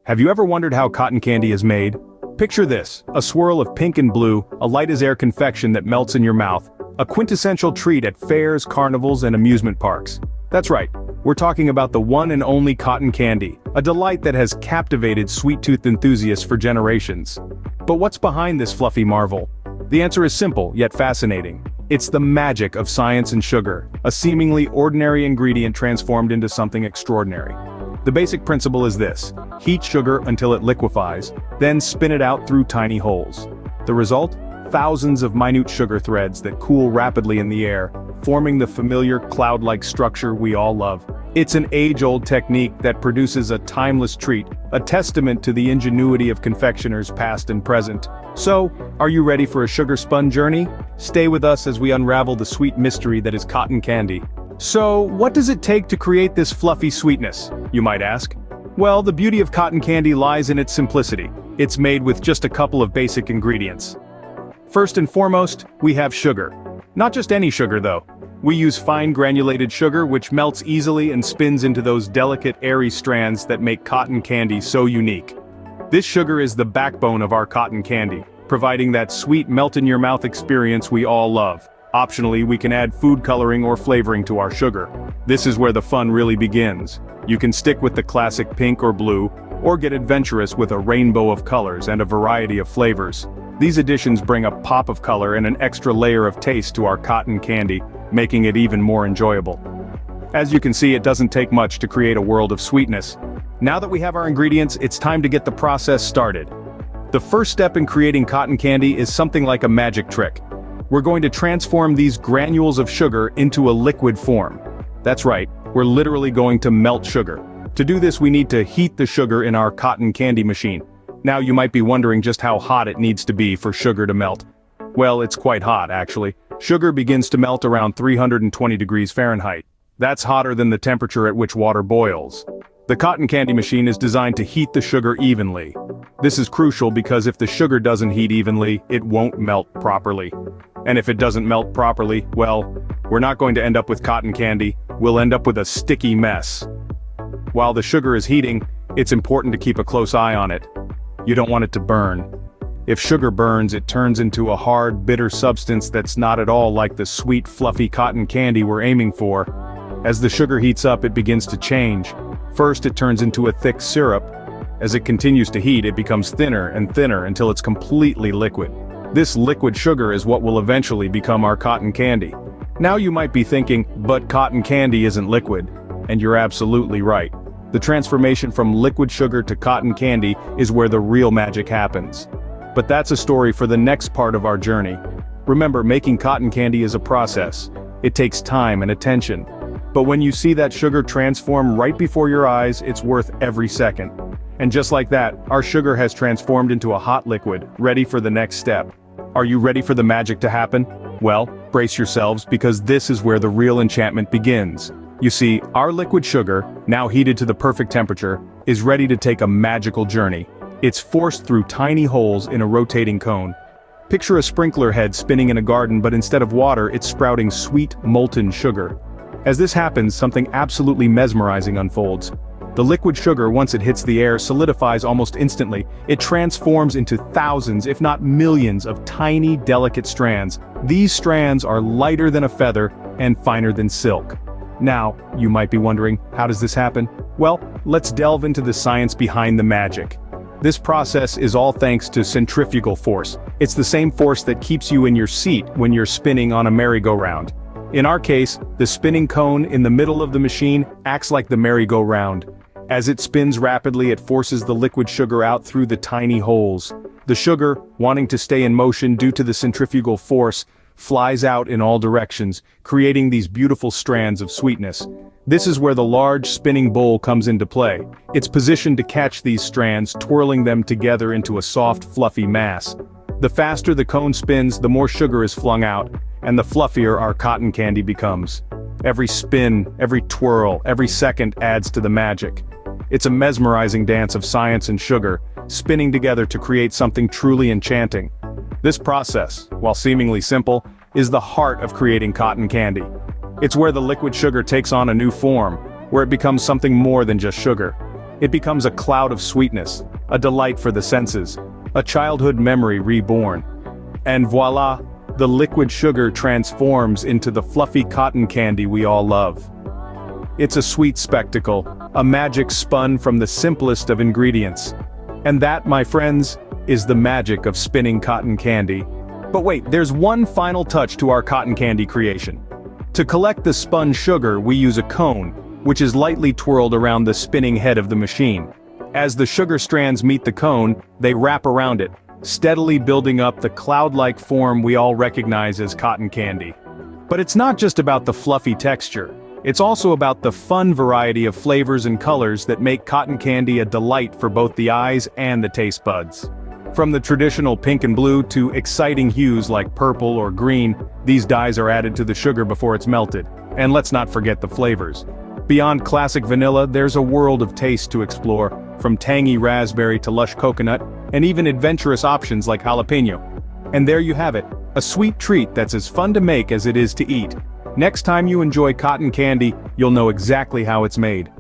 Have you ever wondered how cotton candy is made? Picture this, a swirl of pink and blue, a light-as-air confection that melts in your mouth, a quintessential treat at fairs, carnivals, and amusement parks. That's right, we're talking about the one and only cotton candy, a delight that has captivated sweet-toothed enthusiasts for generations. But what's behind this fluffy marvel? The answer is simple, yet fascinating. It's the magic of science and sugar, a seemingly ordinary ingredient transformed into something extraordinary. The basic principle is this: heat sugar until it liquefies, then spin it out through tiny holes. The result? Thousands of minute sugar threads that cool rapidly in the air, forming the familiar cloud-like structure we all love. It's an age-old technique that produces a timeless treat, a testament to the ingenuity of confectioners past and present. So, are you ready for a sugar spun journey? Stay with us as we unravel the sweet mystery that is cotton candy. So, what does it take to create this fluffy sweetness, you might ask? Well, the beauty of cotton candy lies in its simplicity. It's made with just a couple of basic ingredients. First and foremost, we have sugar. Not just any sugar though. We use fine granulated sugar which melts easily and spins into those delicate, airy strands that make cotton candy so unique. This sugar is the backbone of our cotton candy, providing that sweet melt-in-your-mouth experience we all love. Optionally, we can add food coloring or flavoring to our sugar. This is where the fun really begins. You can stick with the classic pink or blue, or get adventurous with a rainbow of colors and a variety of flavors. These additions bring a pop of color and an extra layer of taste to our cotton candy, making it even more enjoyable. As you can see, it doesn't take much to create a world of sweetness. Now that we have our ingredients, it's time to get the process started. The first step in creating cotton candy is something like a magic trick. We're going to transform these granules of sugar into a liquid form. That's right, we're literally going to melt sugar. To do this, we need to heat the sugar in our cotton candy machine. Now you might be wondering just how hot it needs to be for sugar to melt. Well, it's quite hot, actually. Sugar begins to melt around 320 degrees Fahrenheit. That's hotter than the temperature at which water boils. The cotton candy machine is designed to heat the sugar evenly. This is crucial because if the sugar doesn't heat evenly, it won't melt properly. And if it doesn't melt properly, well, we're not going to end up with cotton candy, we'll end up with a sticky mess. While the sugar is heating, it's important to keep a close eye on it. You don't want it to burn. If sugar burns, it turns into a hard, bitter substance that's not at all like the sweet, fluffy cotton candy we're aiming for. As the sugar heats up, it begins to change. First, it turns into a thick syrup. As it continues to heat, it becomes thinner and thinner until it's completely liquid. This liquid sugar is what will eventually become our cotton candy. Now you might be thinking, but cotton candy isn't liquid. And you're absolutely right. The transformation from liquid sugar to cotton candy is where the real magic happens. But that's a story for the next part of our journey. Remember, making cotton candy is a process. It takes time and attention. But when you see that sugar transform right before your eyes, it's worth every second. And just like that, our sugar has transformed into a hot liquid, ready for the next step. Are you ready for the magic to happen? Well, brace yourselves because this is where the real enchantment begins. You see, our liquid sugar, now heated to the perfect temperature, is ready to take a magical journey. It's forced through tiny holes in a rotating cone. Picture a sprinkler head spinning in a garden, but instead of water, it's sprouting sweet, molten sugar. As this happens, something absolutely mesmerizing unfolds. The liquid sugar, once it hits the air, solidifies almost instantly. It transforms into thousands, if not millions, of tiny, delicate strands. These strands are lighter than a feather and finer than silk. Now, you might be wondering, how does this happen? Well, let's delve into the science behind the magic. This process is all thanks to centrifugal force. It's the same force that keeps you in your seat when you're spinning on a merry-go-round. In our case, the spinning cone in the middle of the machine acts like the merry-go-round. As it spins rapidly, it forces the liquid sugar out through the tiny holes. The sugar, wanting to stay in motion due to the centrifugal force, flies out in all directions, creating these beautiful strands of sweetness. This is where the large spinning bowl comes into play. It's positioned to catch these strands, twirling them together into a soft, fluffy mass. The faster the cone spins, the more sugar is flung out, and the fluffier our cotton candy becomes. Every spin, every twirl, every second adds to the magic. It's a mesmerizing dance of science and sugar, spinning together to create something truly enchanting. This process, while seemingly simple, is the heart of creating cotton candy. It's where the liquid sugar takes on a new form, where it becomes something more than just sugar. it becomes a cloud of sweetness, a delight for the senses, a childhood memory reborn. And voila, the liquid sugar transforms into the fluffy cotton candy we all love. It's a sweet spectacle, a magic spun from the simplest of ingredients. And that, my friends, is the magic of spinning cotton candy. But wait, there's one final touch to our cotton candy creation. To collect the spun sugar, we use a cone, which is lightly twirled around the spinning head of the machine. As the sugar strands meet the cone, they wrap around it, steadily building up the cloud-like form we all recognize as cotton candy. But it's not just about the fluffy texture. It's also about the fun variety of flavors and colors that make cotton candy a delight for both the eyes and the taste buds. From the traditional pink and blue to exciting hues like purple or green, these dyes are added to the sugar before it's melted. And let's not forget the flavors. Beyond classic vanilla, there's a world of taste to explore, from tangy raspberry to lush coconut, and even adventurous options like jalapeno. And there you have it, a sweet treat that's as fun to make as it is to eat. Next time you enjoy cotton candy, you'll know exactly how it's made.